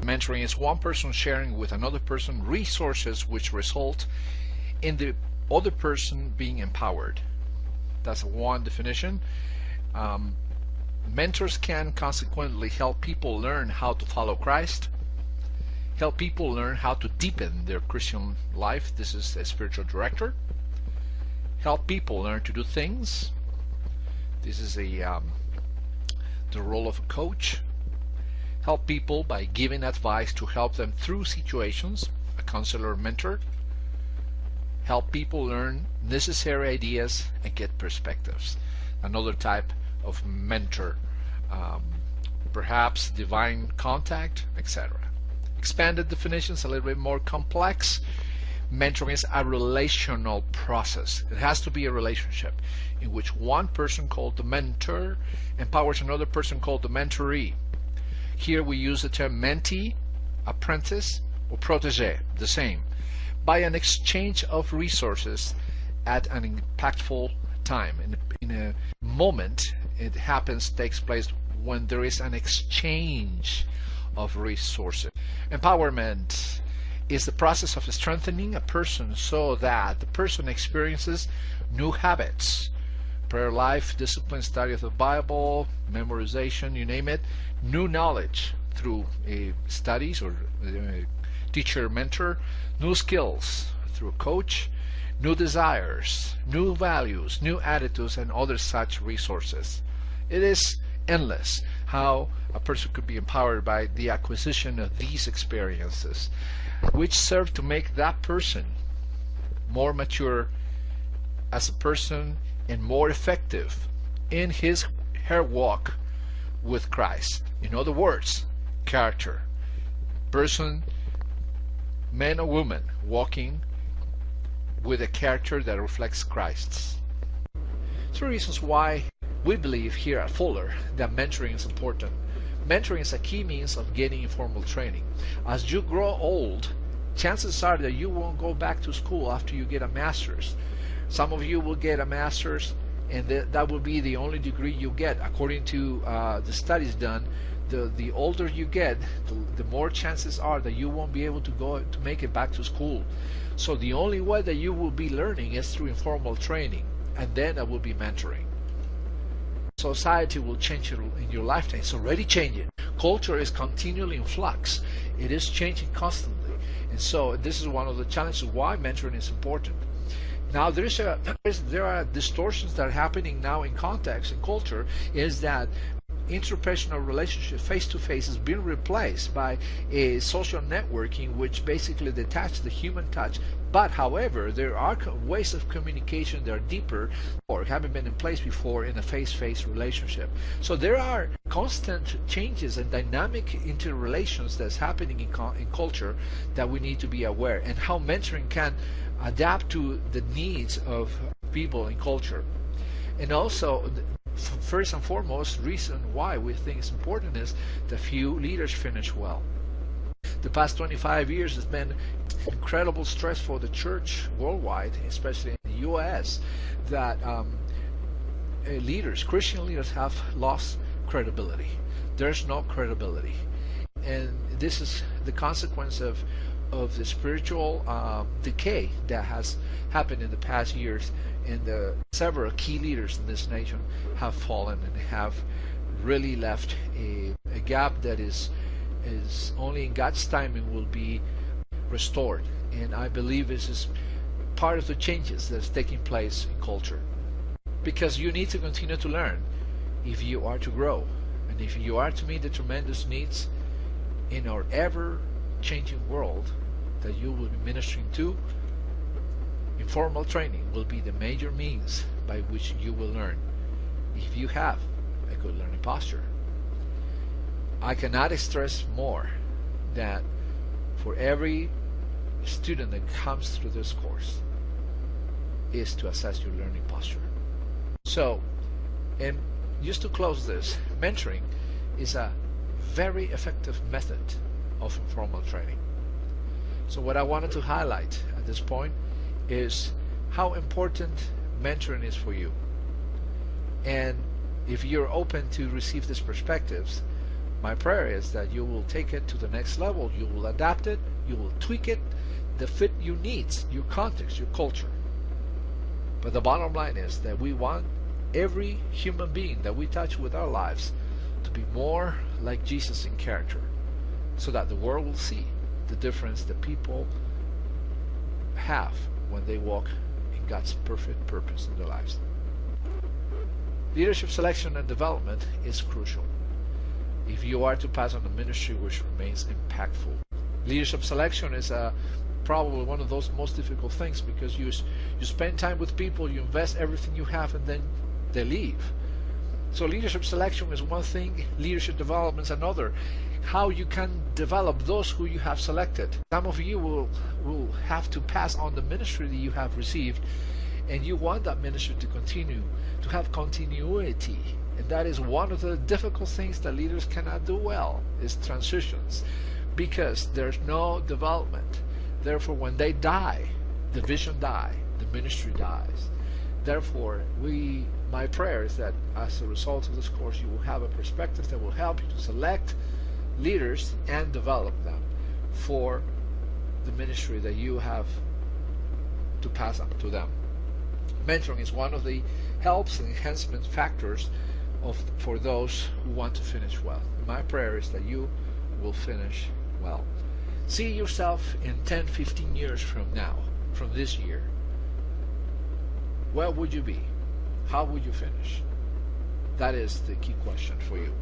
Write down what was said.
Mentoring is one person sharing with another person resources which result in the other person being empowered. That's one definition. Mentors can consequently help people learn how to follow Christ, help people learn how to deepen their Christian life. This is a spiritual director. Help people learn to do things. This is the role of a coach. Help people by giving advice to help them through situations, a counselor or mentor. Help people learn necessary ideas and get perspectives, another type of mentor. Perhaps divine contact, etc. Expanded definitions, a little bit more complex. Mentoring is a relational process. It has to be a relationship in which one person called the mentor empowers another person called the mentoree. Here we use the term mentee, apprentice, or protege, the same, by an exchange of resources at an impactful time. In a moment, it takes place when there is an exchange of resources. Empowerment is the process of strengthening a person so that the person experiences new habits, prayer life, discipline, study of the Bible, memorization, you name it, new knowledge through studies or teacher, mentor, new skills through a coach, new desires, new values, new attitudes, and other such resources. It is endless how a person could be empowered by the acquisition of these experiences, which serve to make that person more mature as a person and more effective in her walk with Christ. In other words, character. Person, man or woman, walking with a character that reflects Christ's. 3 reasons why we believe here at Fuller that mentoring is important. Mentoring is a key means of getting informal training. As you grow old, chances are that you won't go back to school after you get a master's. Some of you will get a master's, and that will be the only degree you get. According to the studies done, the older you get, the more chances are that you won't be able to make it back to school. So the only way that you will be learning is through informal training, and then that will be mentoring. Society will change in your lifetime. It's already changing. Culture is continually in flux. It is changing constantly. And so this is one of the challenges why mentoring is important. Now there are distortions that are happening now in context and culture, is that interpersonal relationship face-to-face is being replaced by a social networking which basically detaches the human touch. But however, there are ways of communication that are deeper or haven't been in place before in a face-to-face relationship. So there are constant changes and dynamic interrelations that's happening in culture that we need to be aware, and how mentoring can adapt to the needs of people in culture. And also, first and foremost, reason why we think it's important is that few leaders finish well. The past 25 years has been incredible stress for the church worldwide, especially in the U.S., that Christian leaders have lost credibility. There's no credibility. And this is the consequence of the spiritual decay that has happened in the past years, and several key leaders in this nation have fallen and have really left a gap that is only in God's timing will be restored. And I believe this is part of the changes that's taking place in culture, because you need to continue to learn if you are to grow, and if you are to meet the tremendous needs in our ever-changing world that you will be ministering to. Informal training will be the major means by which you will learn, if you have a good learning posture. I cannot stress more that for every student that comes through this course is to assess your learning posture. So, and just to close this, mentoring is a very effective method of informal training. So what I wanted to highlight at this point is how important mentoring is for you. And if you're open to receive these perspectives, My prayer is that you will take it to the next level. You will adapt it. You will tweak it to fit your needs, your context, your culture. But the bottom line is that we want every human being that we touch with our lives to be more like Jesus in character, so that the world will see the difference that people have when they walk in God's perfect purpose in their lives. Leadership selection and development is crucial if you are to pass on a ministry which remains impactful. Leadership selection is probably one of those most difficult things, because you spend time with people, you invest everything you have, and then they leave. So leadership selection is one thing, leadership development is another. How you can develop those who you have selected. Some of you will have to pass on the ministry that you have received, and you want that ministry to continue, to have continuity. And that is one of the difficult things that leaders cannot do well, is transitions, because there's no development. Therefore, when they die, the vision dies, the ministry dies. Therefore, my prayer is that as a result of this course, you will have a perspective that will help you to select leaders and develop them for the ministry that you have to pass on to them. Mentoring is one of the helps and enhancement factors for those who want to finish well. My prayer is that you will finish well. See yourself in 10, 15 years from now, from this year. Where would you be? How would you finish? That is the key question for you.